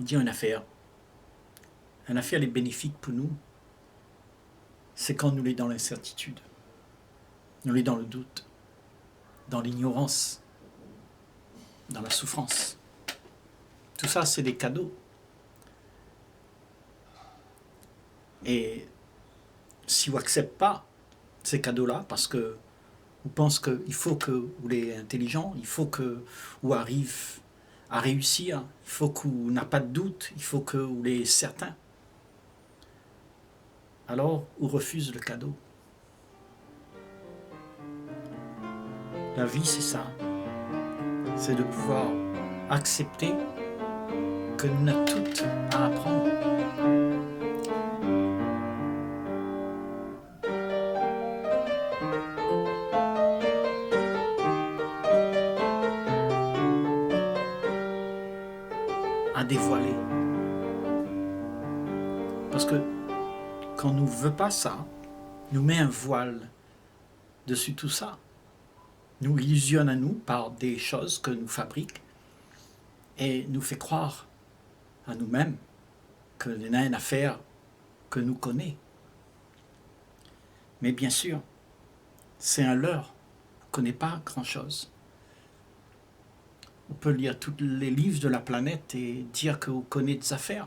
dire une affaire est bénéfique pour nous, c'est quand nous l'est dans l'incertitude, nous l'est dans le doute, dans l'ignorance, dans la souffrance. Tout ça, c'est des cadeaux. Et si vous n'acceptez pas ces cadeaux-là, parce que vous pensez qu'il faut que vous soyez intelligent, il faut que vous arriviez à réussir, il faut que vous n'ayez pas de doute, il faut que vous soyez certain, alors vous refusez le cadeau. La vie, c'est ça. C'est de pouvoir accepter que nous avons tout à apprendre. À dévoiler. Parce que quand on ne veut pas ça, nous met un voile dessus tout ça. Nous illusionne à nous par des choses que nous fabriquons et nous fait croire à nous-mêmes que nous avons une affaire que nous connaissons. Mais bien sûr, c'est un leurre. On ne connaît pas grand-chose. On peut lire tous les livres de la planète et dire que vous connaissez des affaires.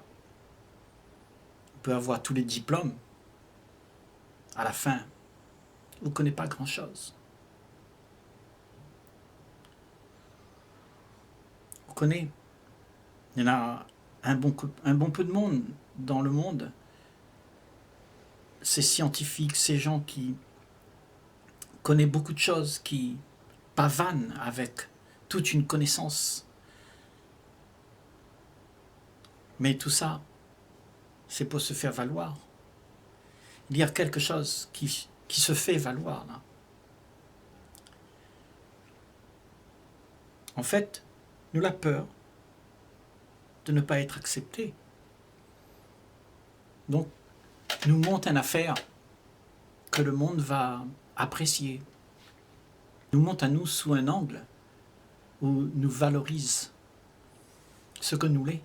On peut avoir tous les diplômes. À la fin, vous ne connaissez pas grand-chose. On connaît. Il y en a un bon peu de monde dans le monde. Ces scientifiques, ces gens qui connaissent beaucoup de choses, qui pavanent avec toute une connaissance. Mais tout ça, c'est pour se faire valoir. Il y a quelque chose qui se fait valoir là. En fait, nous avons peur de ne pas être acceptés. Donc, nous montre une affaire que le monde va apprécier. Nous montre à nous sous un angle où nous valorise ce que nous l'est.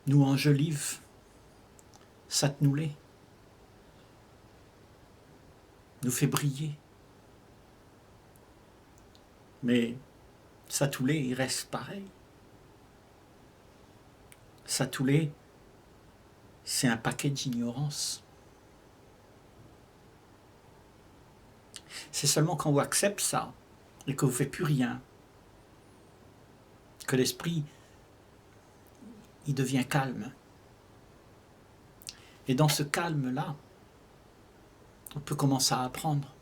Nous enjolive ça que nous l'est. Nous fait briller. Mais ça tout l'est, il reste pareil. Ça tout l'est, c'est un paquet d'ignorance. C'est seulement quand vous acceptez ça et que vous ne faites plus rien que l'esprit il devient calme. Et dans ce calme-là, on peut commencer à apprendre.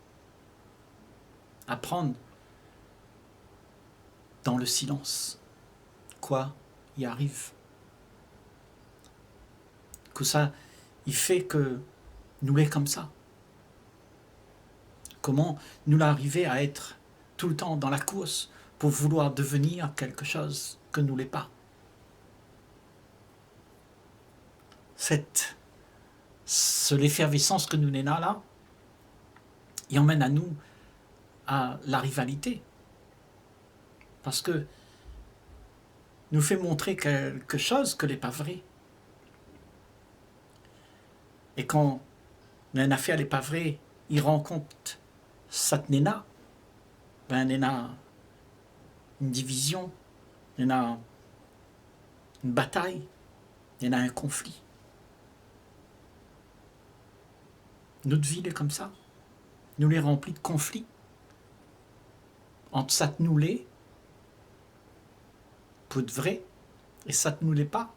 Apprendre dans le silence. Quoi y arrive. Que ça, il fait que nous l'est comme ça. Comment nous l'arriver à être tout le temps dans la course pour vouloir devenir quelque chose que nous l'est pas. L'effervescence que nous n'avons là, il emmène à nous à la rivalité. Parce que nous fait montrer quelque chose que n'est pas vrai. Et quand une affaire n'est pas vraie, il rencontre cette néna, ben il y a une division, il y a une bataille, il y en a un conflit. Notre vie est comme ça. Nous les remplis de conflits. Entre ça que nous l'est, pour de vrai, et ça que nous l'est pas.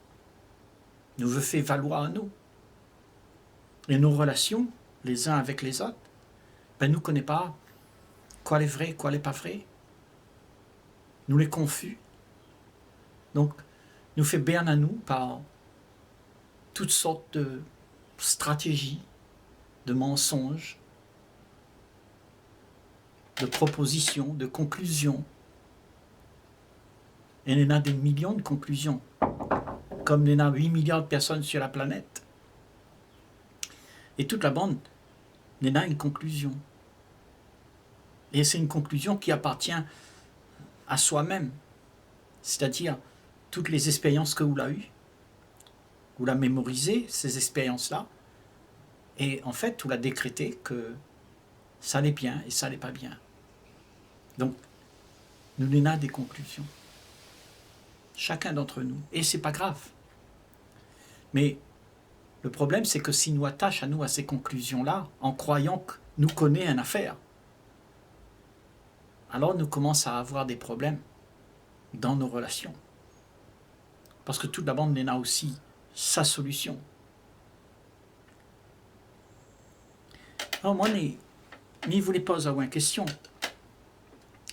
Nous veut faire valoir à nous. Et nos relations, les uns avec les autres, ben nous ne connaissons pas quoi est vrai, quoi n'est pas vrai. Nous les confus. Donc, nous fait bien à nous par toutes sortes de stratégies, de mensonges, de propositions, de conclusions. Et il y en a des millions de conclusions, comme il y en a 8 milliards de personnes sur la planète. Et toute la bande, il y en a une conclusion. Et c'est une conclusion qui appartient à soi-même. C'est-à-dire, toutes les expériences que vous l'avez eues, vous la mémorisez, ces expériences-là, et en fait, vous la décrétez que ça allait bien et ça allait pas bien. Donc, nous n'avons des conclusions. Chacun d'entre nous. Et c'est pas grave. Mais le problème, c'est que si nous attachons à nous à ces conclusions-là, en croyant que nous connaissons une affaire, alors nous commençons à avoir des problèmes dans nos relations. Parce que tout d'abord, on a aussi sa solution. Alors moi, je voulais poser une question.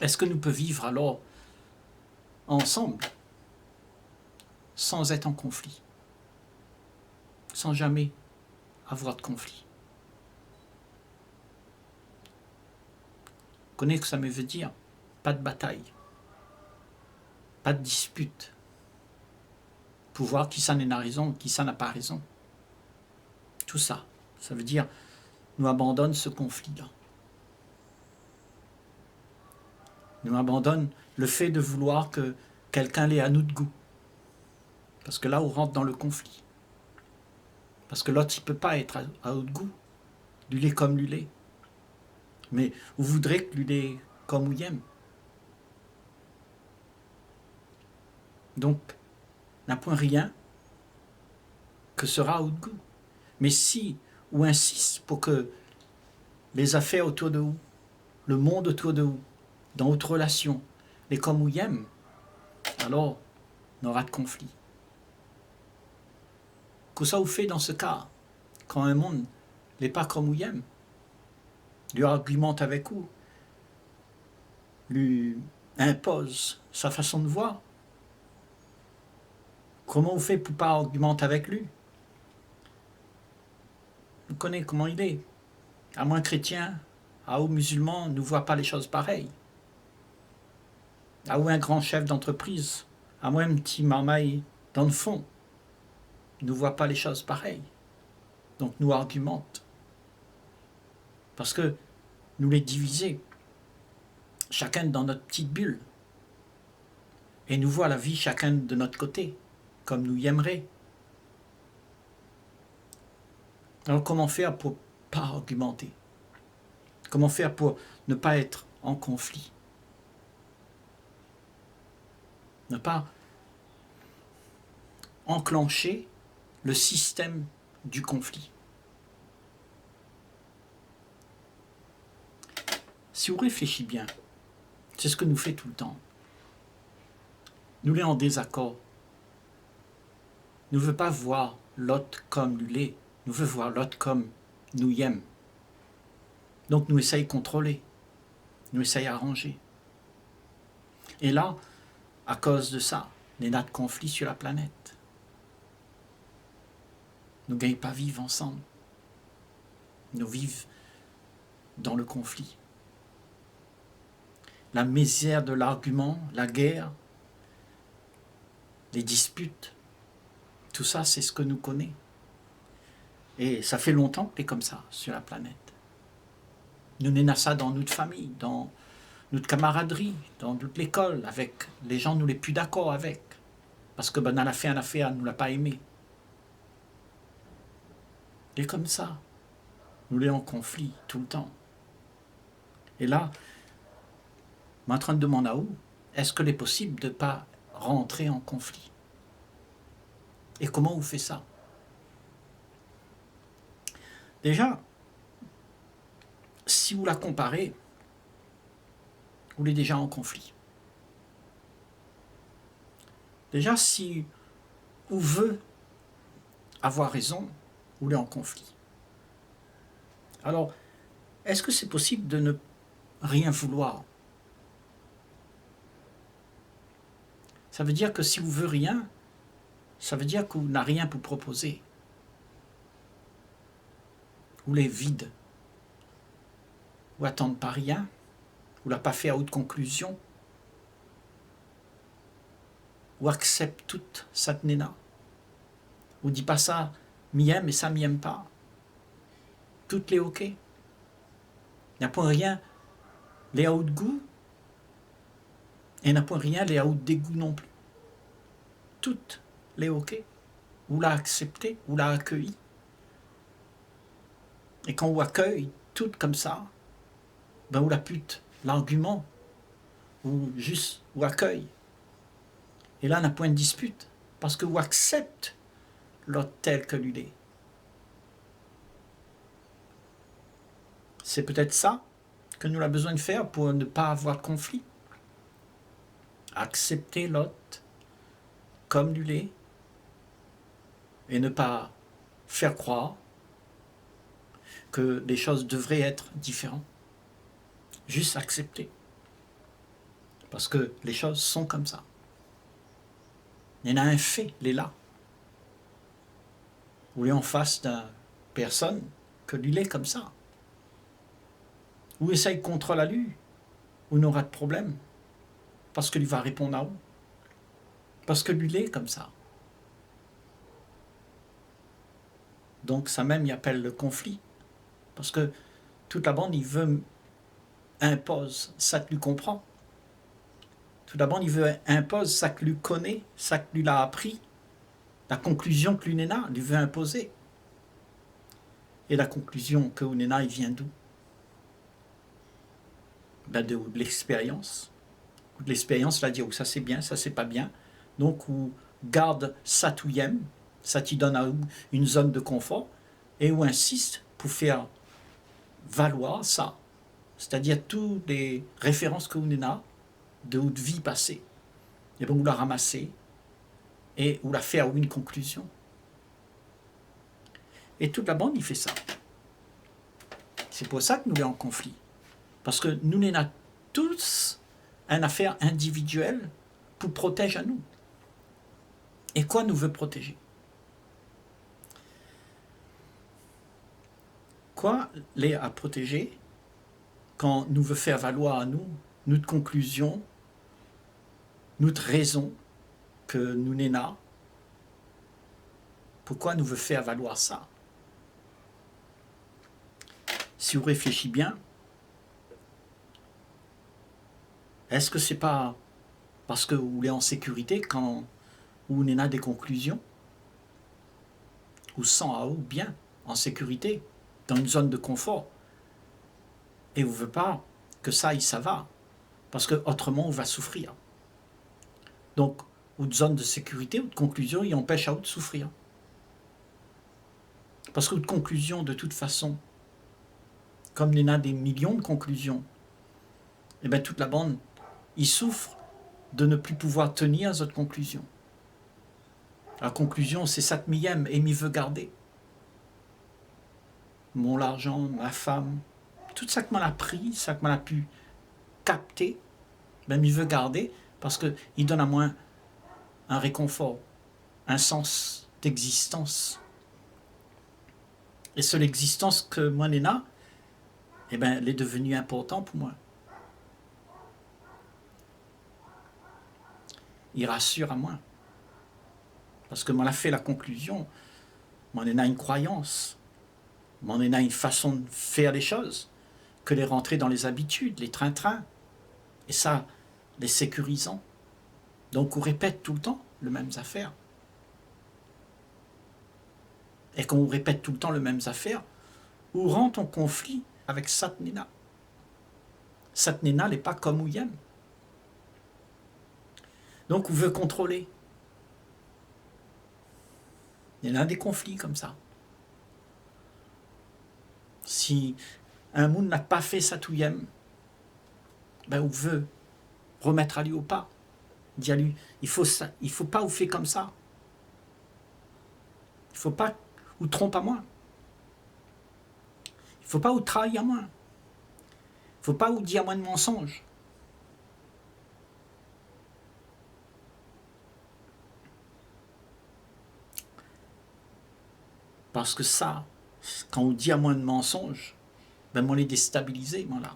Est-ce que nous pouvons vivre alors ensemble sans être en conflit, sans jamais avoir de conflit? Vous connaissez ce que ça me veut dire? Pas de bataille, pas de dispute, pour voir qui ça n'a raison, qui ça n'a pas raison. Tout ça, ça veut dire nous abandonne ce conflit-là. Nous abandonne le fait de vouloir que quelqu'un l'ait à nous de goût. Parce que là, on rentre dans le conflit. Parce que l'autre, il ne peut pas être à haut de goût. Lui est comme lui est. Mais vous voudrez que lui est comme vous aime. Donc, n'a point rien que sera à haut de goût. Mais si on insiste pour que les affaires autour de vous, le monde autour de vous, dans votre relation, les comme vous aime, alors on aura de conflit. Que ça vous fait dans ce cas, quand un monde n'est pas comme vous aime, lui argumente avec vous, lui impose sa façon de voir. Comment vous faites pour ne pas argumenter avec lui? Vous connaissez comment il est. À moins chrétien, à ou musulman, ne voit pas les choses pareilles. À ou un grand chef d'entreprise, à moins un petit marmaille dans le fond, ne voit pas les choses pareilles. Donc nous argumente. Parce que nous les divisons, chacun dans notre petite bulle. Et nous voit la vie chacun de notre côté, comme nous y aimerions. Alors comment faire pour ne pas argumenter? Comment faire pour ne pas être en conflit? Ne pas enclencher le système du conflit. Si vous réfléchissez bien, c'est ce que nous fait tout le temps. Nous sommes en désaccord. Nous ne voulons pas voir l'autre comme nous l'est. Nous voulons voir l'autre comme nous y aime. Donc nous essayons de contrôler. Nous essayons d'arranger. Et là, à cause de ça, il y a de conflits sur la planète. Nous ne gagnons pas vivre ensemble. Nous vivons dans le conflit. La misère de l'argument, la guerre, les disputes, tout ça, c'est ce que nous connaissons. Et ça fait longtemps que c'est comme ça sur la planète. Nous n'avons ça dans notre famille, dans notre camaraderie, dans toute l'école, avec les gens nous les plus d'accord avec. Parce que on a fait une affaire, nous l'a pas aimé. Et comme ça, nous les en conflit tout le temps. Et là, je suis en train de demander à vous, est-ce qu'il est possible de ne pas rentrer en conflit? Et comment vous faites ça? Déjà, si vous la comparez, vous êtes déjà en conflit. Déjà, si vous veut avoir raison, vous êtes en conflit. Alors, est-ce que c'est possible de ne rien vouloir? Ça veut dire que si vous ne voulez rien, ça veut dire que vous n'avez rien pour proposer. Vous l'êtes vide. Vous n'attendez pas rien. Vous ne l'avez pas fait à haute conclusion. Vous acceptez toute cette néna. Vous ne dites pas ça, m'y aime et ça m'y aime pas. Tout est ok. Il n'y a point rien, les à haut de goût, et il n'y a point rien, les à haut de dégoût non plus. toutes les OK, ou l'a accepté, ou l'a accueilli. Et quand on accueille tout comme ça, ben ou la pute, l'argument, ou juste, ou accueille. Et là, on n'a point de dispute, parce que vous accepte l'autre tel que lui est. C'est peut-être ça que nous avons besoin de faire pour ne pas avoir de conflit. Accepter l'autre comme lui est et ne pas faire croire que les choses devraient être différentes. Juste accepter. Parce que les choses sont comme ça. Il y en a un fait, il est là. Ou il est en face d'une personne que lui est comme ça. Ou essaye contre la lui, ou n'aura de problème. Parce que lui va répondre à où. Parce que lui est comme ça. Donc ça même, il appelle le conflit. Parce que toute la bande, il veut impose, ça que lui comprend. Toute la bande, il veut impose, ça que lui connaît, ça que lui l'a appris. La conclusion que l'Unena lui veut imposer. Et la conclusion que l'Unena, il vient d'où? Ben de l'expérience. De l'expérience, là, dire où ça c'est bien, ça c'est pas bien. Donc, où garde ça tout yem, ça t'y donne à une zone de confort, et où insiste pour faire valoir ça. C'est-à-dire toutes les références que l'Unena de haute vie passée. Et bien, vous la ramasser et vous la faire une conclusion. Et toute la bande, il fait ça. C'est pour ça que nous sommes en conflit. Parce que nous n'avons tous une affaire individuelle pour protéger à nous. Et quoi nous veut protéger? Quoi les à protéger quand nous veut faire valoir à nous notre conclusion, notre raison que nous n'avons? Pourquoi nous veut faire valoir ça? Si vous réfléchissez bien, est-ce que c'est pas parce que vous êtes en sécurité quand vous n'avez des conclusions? Ou sans à vous bien, en sécurité, dans une zone de confort. Et vous ne voulez pas que ça va. Parce que autrement, on va souffrir. Donc, une zone de sécurité ou de conclusion, il empêche à vous de souffrir. Parce que de conclusion, de toute façon, comme il y en a des millions de conclusions, et bien toute la bande, il souffre de ne plus pouvoir tenir cette conclusion. La conclusion, c'est ça que m'y aime et m'y veut garder. Mon argent, ma femme, tout ça que m'en a pris, ça que m'en a pu capter, ben m'y veut garder parce qu'il donne à moi un réconfort, un sens d'existence. Et seule existence que moi n'ai là, eh ben, elle est devenue importante pour moi. Il rassure à moi. Parce que moi, a fait la conclusion, moi, on a une croyance, moi, on a une façon de faire les choses, que les rentrer dans les habitudes, les train-train. Et ça, les sécurisant. Donc, on répète tout le temps les mêmes affaires. Et quand on répète tout le temps les mêmes affaires, on rentre en conflit avec Satnena. Satnena n'est pas comme Ouyem. Donc, on veut contrôler. Il y en a des conflits comme ça. Si un monde n'a pas fait Satouyem, ben on veut remettre à lui au pas. Dire à lui, il faut pas vous faire comme ça. Il faut pas vous tromper à moi. Il faut pas vous trahir à moi. Il faut pas vous dire à moi de mensonges. Parce que ça, quand on dit à moi de mensonges, ben on les déstabilisé, moi là.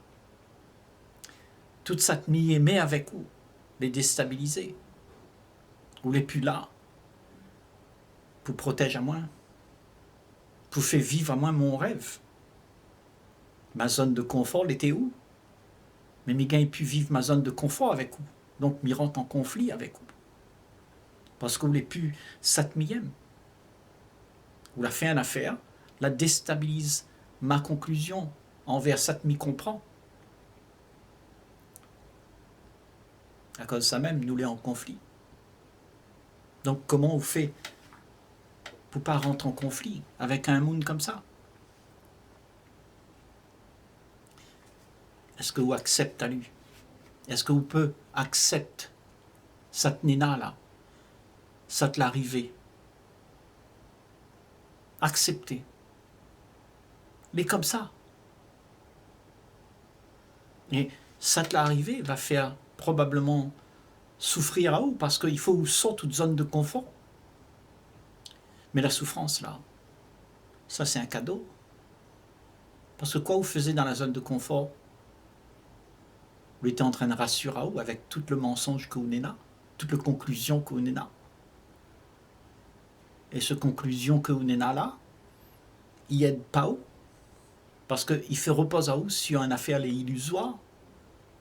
Toute cette mi-aimée avec vous, les déstabiliser. Vous les plus là. Pour protéger à moi. Pour faire vivre à moi mon rêve. Ma zone de confort, l'était où? Mais mes gars, pu vivre ma zone de confort avec vous. Donc, m'y rentre en conflit avec vous. Parce que vous l'avez pu satmiyem. Vous la fait une affaire, la déstabilise ma conclusion envers satmi comprend. À cause de ça même, nous l'est en conflit. Donc comment on fait pour pas rentrer en conflit avec un monde comme ça? Est-ce que vous acceptez à lui? Est-ce que vous pouvez accepter cette nina là, cette l'arrivée? Accepter. Mais comme ça. Et cette l'arrivée va faire probablement souffrir à vous parce qu'il faut vous sortir de zone de confort. Mais la souffrance là, ça c'est un cadeau. Parce que quoi vous faisiez dans la zone de confort? Vous étiez en train de rassurer à vous avec tout le mensonge que vous n'êtes là, toute la conclusion que vous n'êtes là. Et cette conclusion que vous n'êtes là, il aide pas où? Parce qu'il fait repose à vous sur une affaire illusoire,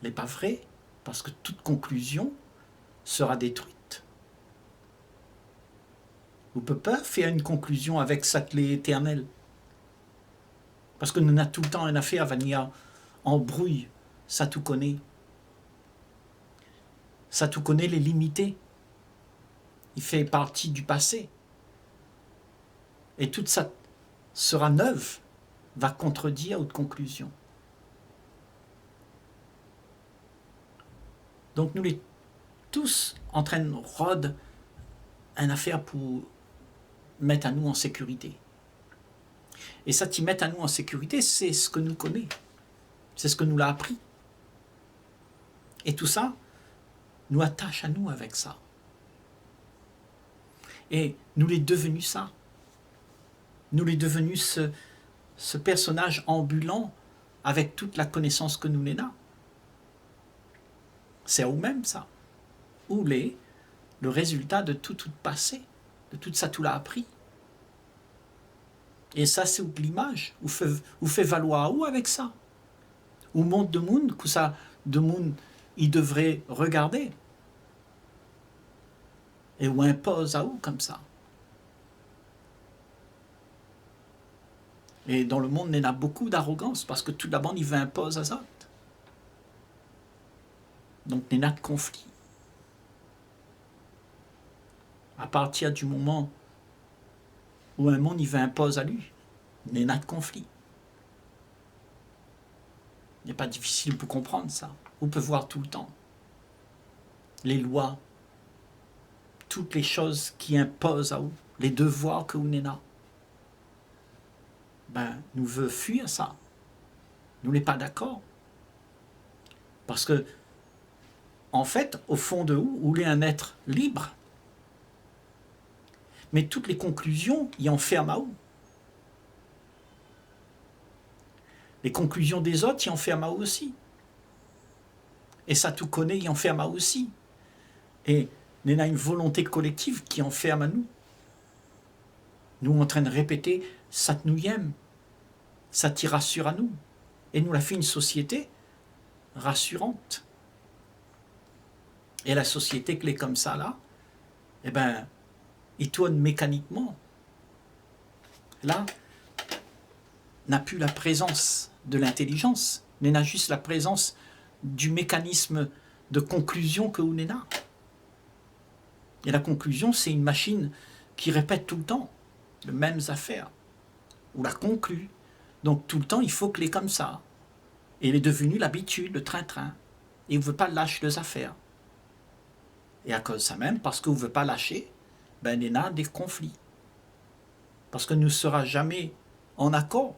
n'est pas vrai, parce que toute conclusion sera détruite. Vous ne pouvez pas faire une conclusion avec cette lait éternelle. Parce que nous avons tout le temps une affaire à venir en brouille, ça tout connaît. Ça tout connaît les limités. Il fait partie du passé. Et toute ça sera neuve, va contredire votre conclusion. Donc nous les tous en train de rôder une affaire pour mettre à nous en sécurité. Et ça qui met à nous en sécurité, c'est ce que nous connaissons. C'est ce que nous l'a appris. Et tout ça nous attache à nous avec ça. Et nous l'est devenu ça. Nous l'est devenu ce personnage ambulant avec toute la connaissance que nous n'avons. C'est à vous-même ça. Où l'est le résultat de tout passé, de tout ça, tout l'a appris. Et ça, c'est l'image. Vous fait valoir où avec ça? Où monte de monde, que ça, de monde, il devrait regarder. Et où impose à où comme ça. Et dans le monde, il y en a beaucoup d'arrogance, parce que tout d'abord, il veut imposer à ça. Donc, il y en a de conflit. À partir du moment où un monde, il veut imposer à lui, il y en a de conflit. Il n'est pas difficile pour comprendre ça. Vous pouvez voir tout le temps. Les lois, toutes les choses qui imposent à vous, les devoirs que vous n'avez là. Ben, nous veut fuir ça. Nous n'est pas d'accord. Parce que, en fait, au fond de vous est un être libre. Mais toutes les conclusions y enferment à vous. Les conclusions des autres y enferment à vous aussi. Et ça tout connaît, y enferme à vous aussi. Et il y a une volonté collective qui enferme à nous. Nous en train de répéter « ça nous aime ». Ça t'y rassure à nous. Et nous, la fait une société rassurante. Et la société qui est comme ça, là, eh ben, il tourne mécaniquement. Là, n'a plus la présence de l'intelligence, mais n'a juste la présence du mécanisme de conclusion que vous n'avez là. Et la conclusion, c'est une machine qui répète tout le temps les mêmes affaires. Ou la conclut. Donc tout le temps, il faut que l'est comme ça. Et il est devenu l'habitude, le train-train. Et vous ne veut pas lâcher les affaires. Et à cause de ça même, parce que vous ne veut pas lâcher, ben il y a des conflits. Parce que nous ne serons jamais en accord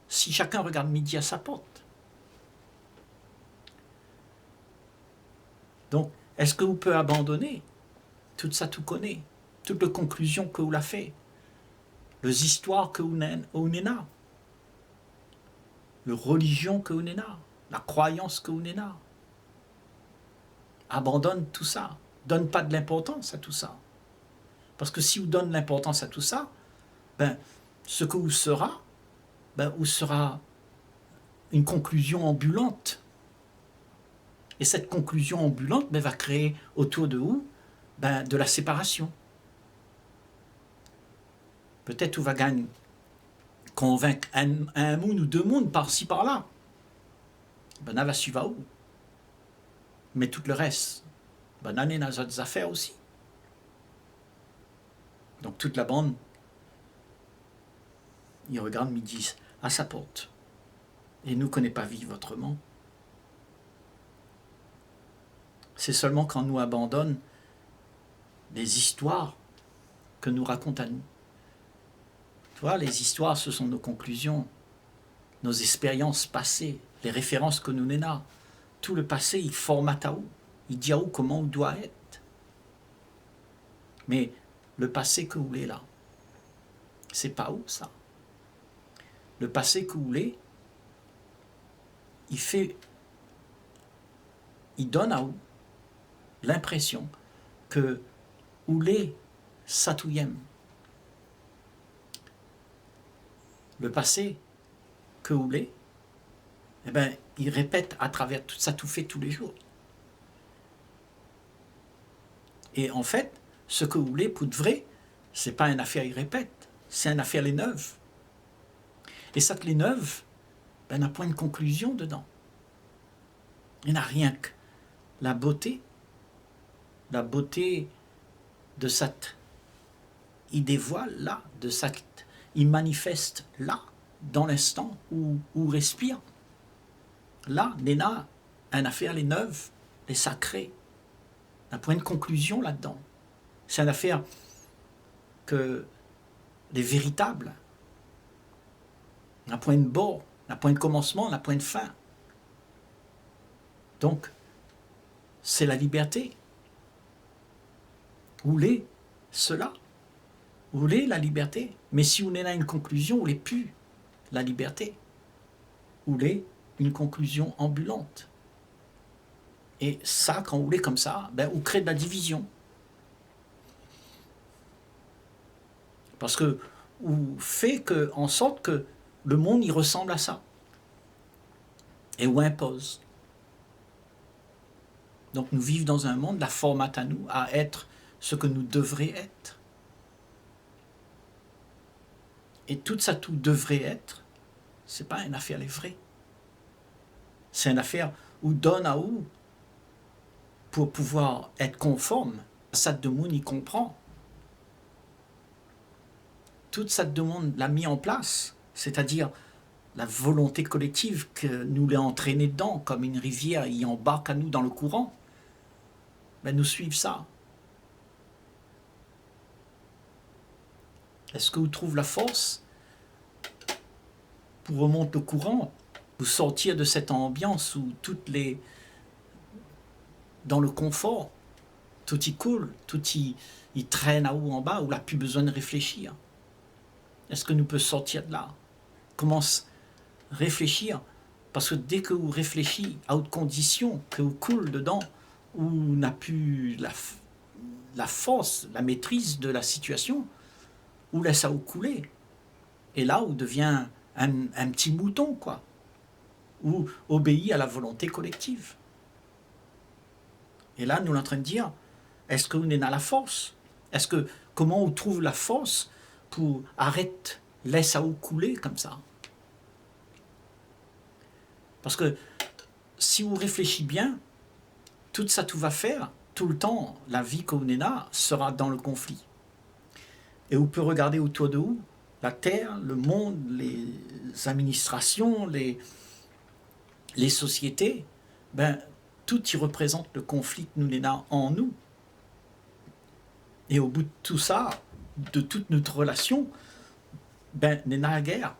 si chacun regarde midi à sa porte. Donc, est-ce que vous pouvez abandonner tout ça, tout connaît, toutes les conclusions que vous l'avez fait, les histoires que vous n'avez là, la religion que vous n'avez là, la croyance que vous n'avez là. Abandonne tout ça. Donne pas de l'importance à tout ça. Parce que si vous donnez l'importance à tout ça, ben, ce que vous sera, ben, vous sera une conclusion ambulante. Et cette conclusion ambulante ben, va créer autour de vous de la séparation. Peut-être où va gagner convaincre un monde ou deux mondes par-ci par-là. Là va suivre où. Mais tout le reste, on est dans les autres affaires aussi. Donc toute la bande, ils regardent, ils disent à sa porte. Et nous ne connaissons pas vivre autrement. C'est seulement quand nous abandonnons les histoires que nous racontons à nous. Tu vois, les histoires, ce sont nos conclusions, nos expériences passées, les références que nous n'avons. Tout le passé, il formate à où. Il dit à où comment on doit être. Mais le passé que vous voulez là, c'est pas où ça. Le passé que vous voulez, il donne à où l'impression que oulé satouyem. Le passé que oulé, eh ben, il répète à travers tout ça, tout fait tous les jours. Et en fait, ce que vous voulez pour de vrai, c'est pas une affaire il répète, c'est une affaire les neuves. Et ça que les neuves, ben, n'a point de conclusion dedans. Il n'y a rien que la beauté de cette idée voile là, de cette il manifeste là, dans l'instant où respire. Là, Néna, une affaire les neuves, les sacrés. Un point de conclusion là-dedans. C'est une affaire que les véritables. Un point de bord, un point de commencement, un point de fin. Donc, c'est la liberté. Où l'est cela? Où l'est la liberté? Mais si on est à une conclusion, où l'est plus la liberté? Où l'est une conclusion ambulante? Et ça, quand vous l'est comme ça, ben, on crée de la division. Parce que on fait en sorte que le monde, il ressemble à ça. Et on impose. Donc nous vivons dans un monde, la formate à nous, à être ce que nous devrions être. Et tout ça, tout devrait être, c'est pas une affaire les vraies. C'est une affaire où donne à où pour pouvoir être conforme. Ça de monde, il comprend. Toute cette demande l'a mis en place, c'est-à-dire la volonté collective que nous l'a entraîné dedans, comme une rivière, il embarque à nous dans le courant. Ben, nous suivons ça. Est-ce que vous trouvez la force pour remonter le courant, pour sortir de cette ambiance où dans le confort, tout y coule, tout y traîne à haut en bas, où il n'a plus besoin de réfléchir? Est-ce que nous pouvons sortir de là? Commence à réfléchir, parce que dès que vous réfléchissez à haute condition, que vous coule dedans, où on n'a plus la force, la maîtrise de la situation, où laisse ça vous couler. Et là, où devient un petit mouton, quoi. Ou obéit à la volonté collective. Et là, nous sommes en train de dire, est-ce que vous n'êtes pas la force? Comment on trouve la force pour arrêter, laisse ça vous couler comme ça? Parce que si vous réfléchissez bien, tout ça, tout va faire, tout le temps, la vie qu'on est là sera dans le conflit. Et vous pouvez regarder autour de vous, la terre, le monde, les administrations, les sociétés, ben, tout y représente le conflit que nous avons en nous. Et au bout de tout ça, de toute notre relation, ben, nous avons la guerre.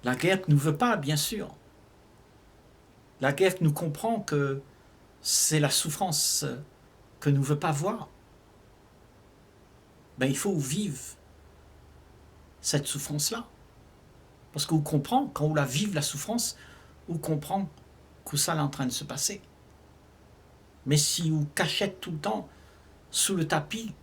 La guerre que nous ne veut pas, bien sûr. La guerre que nous comprend que c'est la souffrance que nous ne veut pas voir. Ben, il faut vivre cette souffrance-là. Parce qu'on comprend, quand on la vive, la souffrance, on comprend que ça est en train de se passer. Mais si on cachette tout le temps sous le tapis,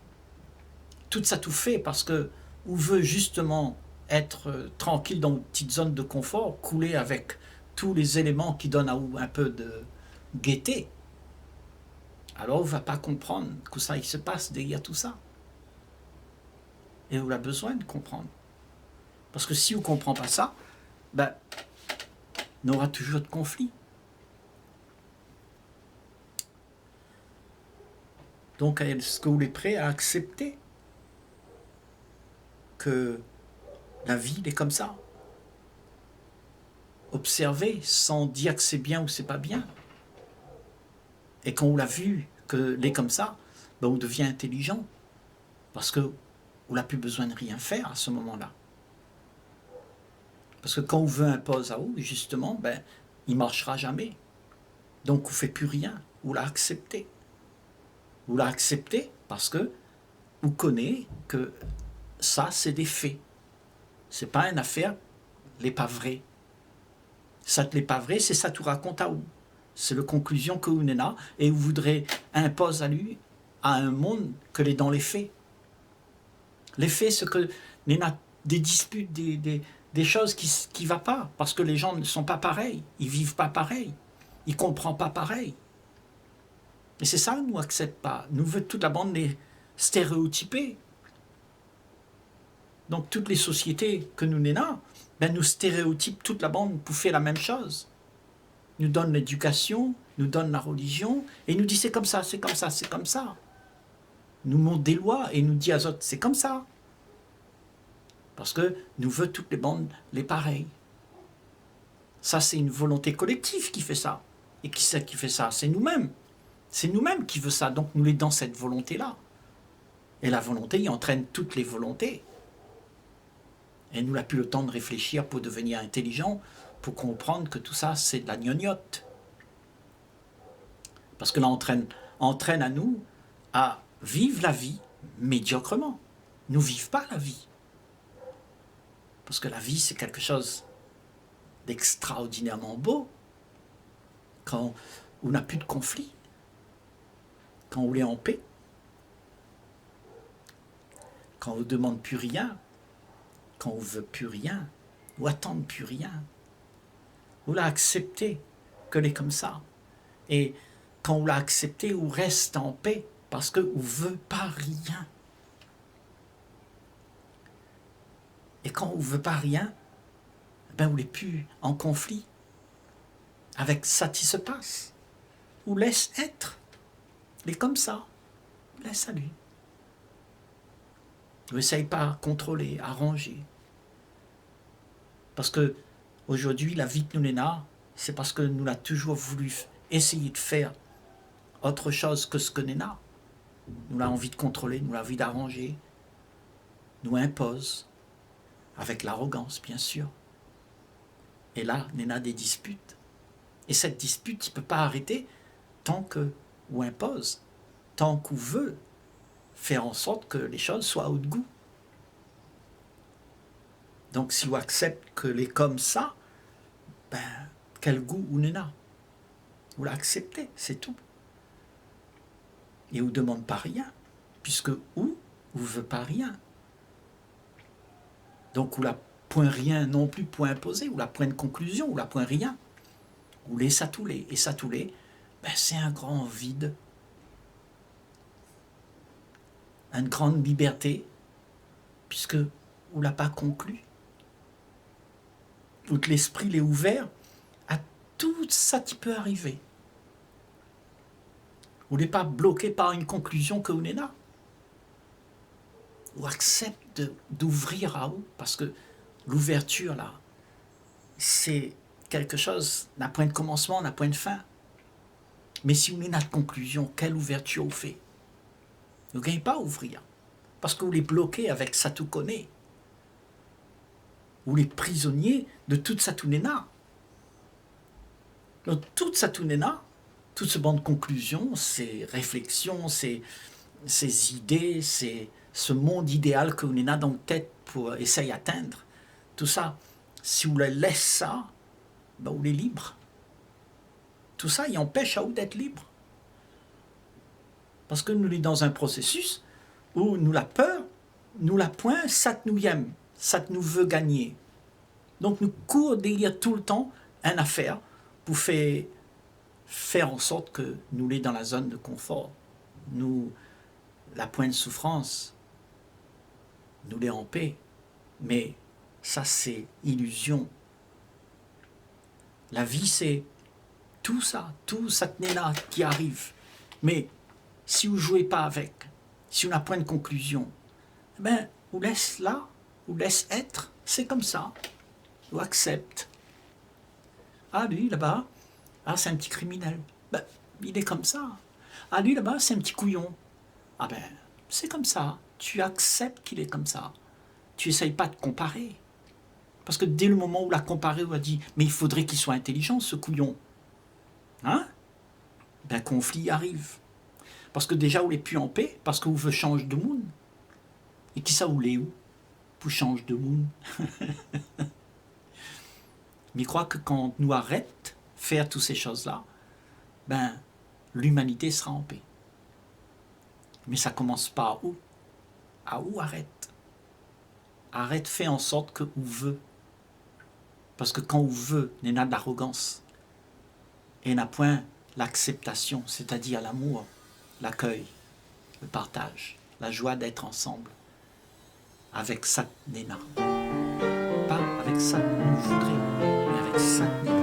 tout ça tout fait parce que on veut justement être tranquille dans une petite zone de confort, couler avec tous les éléments qui donnent à vous un peu de gaieté, alors on ne va pas comprendre que ça il se passe derrière tout ça. Et on a besoin de comprendre. Parce que si on ne comprend pas ça, ben, on aura toujours de conflits. Donc, est-ce que vous êtes prêt à accepter que la vie est comme ça? Observer sans dire que c'est bien ou c'est pas bien. Et quand on l'a vu que est comme ça, ben on devient intelligent. Parce que on n'a plus besoin de rien faire à ce moment-là. Parce que quand on veut un poste à haut, justement, ben, il ne marchera jamais. Donc on ne fait plus rien. On l'a accepté. On l'a accepté parce que on connaît que ça, c'est des faits. Ce n'est pas une affaire, n'est pas vrai. Ça ne l'est pas vrai, c'est ça tout raconte à vous. C'est la conclusion que vous n'êtes là et vous voudrez imposer à lui, à un monde que l'est dans les faits. Les faits, c'est que il y a des disputes, des choses qui ne vont pas, parce que les gens ne sont pas pareils, ils ne vivent pas pareil, ils ne comprennent pas pareil. Et c'est ça que nous n'acceptons pas. Nous voulons toute la bande les stéréotyper. Donc toutes les sociétés que nous n'avons, ben, nous stéréotypent toute la bande pour faire la même chose. Nous donnent l'éducation, nous donnent la religion, et nous disent c'est comme ça, c'est comme ça, c'est comme ça. Nous montrent des lois et nous disent aux autres c'est comme ça. Parce que nous voulons toutes les bandes les pareilles. Ça, c'est une volonté collective qui fait ça. Et qui c'est qui fait ça? C'est nous-mêmes. C'est nous-mêmes qui veut ça. Donc nous sommes dans cette volonté-là. Et la volonté, il entraîne toutes les volontés. Et nous n'avons plus le temps de réfléchir pour devenir intelligent, pour comprendre que tout ça, c'est de la gnognotte. Parce que là, entraîne à nous à vivre la vie médiocrement. Nous ne vivons pas la vie. Parce que la vie, c'est quelque chose d'extraordinairement beau. Quand on n'a plus de conflit, quand on est en paix, quand on ne demande plus rien, quand on ne veut plus rien, ou attendre plus rien, on l'a accepté que l'est comme ça. Et quand on l'a accepté, on reste en paix parce qu'on ne veut pas rien. Et quand on ne veut pas rien, ben on n'est plus en conflit avec ça qui se passe. On laisse être. Et comme ça, laisse à lui. On n'essaye pas à contrôler, à arranger. Parce que aujourd'hui, la vie que nous avons, c'est parce que nous avons toujours voulu essayer de faire autre chose que ce que nous avons. Nous avons envie de contrôler, nous avons envie d'arranger, nous impose, avec l'arrogance, bien sûr. Et là, nous avons des disputes. Et cette dispute, il ne peut pas arrêter tant qu'on impose, tant qu'on veut faire en sorte que les choses soient à haut de goût. Donc, si on accepte que les comme ça, ben, quel goût on en a? On l'a accepté, c'est tout. Et on ne demande pas rien, puisque on ne veut pas rien. Donc, on n'a point rien non plus point imposé, on n'a point de conclusion, on n'a point rien. On les satouler. Et satouler, ben, c'est un grand vide. Une grande liberté, puisque on ne l'a pas conclu. Où l'esprit est ouvert à tout ça qui peut arriver. On n'est pas bloqué par une conclusion que on est là. On accepte d'ouvrir à haut, parce que l'ouverture, là, c'est quelque chose, n'a point de commencement, n'a point de fin. Mais si on est dans la conclusion, quelle ouverture on fait? On ne gagne pas à ouvrir, parce qu'on est bloqué avec ça tout connaît. Ou les prisonniers de toute Satunena. Donc toute Satunena, toute ce banc de conclusions, ces réflexions, ces idées, ce monde idéal qu'on a dans la tête pour essayer d'atteindre, tout ça, si on les laisse ça, ben on est libre. Tout ça, il empêche à nous d'être libre. Parce que nous sommes dans un processus où nous la peur, nous la point, ça nous aime. Ça nous veut gagner. Donc nous courons derrière tout le temps une affaire pour faire faire en sorte que nous l'ayons dans la zone de confort, nous, la pointe de souffrance, nous l'ayons en paix. Mais ça, c'est illusion. La vie, c'est tout ça, tout cette néna qui arrive. Mais si vous ne jouez pas avec, si on n'a point de conclusion, eh ben, vous laisse là, vous laisse être, c'est comme ça. Vous accepte. Ah, lui, là-bas, ah, c'est un petit criminel. Ben, il est comme ça. Ah, lui, là-bas, c'est un petit couillon. Ah ben, c'est comme ça. Tu acceptes qu'il est comme ça. Tu n'essayes pas de comparer. Parce que dès le moment où la comparé, on a dit, mais il faudrait qu'il soit intelligent, ce couillon. Hein? Ben, conflit arrive. Parce que déjà, vous n'êtes plus en paix, parce que vous veut changer de monde. Et qui ça, vous l'est où? Vous change de monde. Mais je crois que quand nous arrêtons de faire toutes ces choses-là, ben, l'humanité sera en paix. Mais ça commence pas à où? À où arrête? Arrête, fais en sorte que vous veut. Parce que quand vous veut, il y a de l'arrogance. Et il n'y a point l'acceptation, c'est-à-dire l'amour, l'accueil, le partage, la joie d'être ensemble. Avec Sat Nena. Pas avec Sat nous voudrions, mais avec Sat Nena.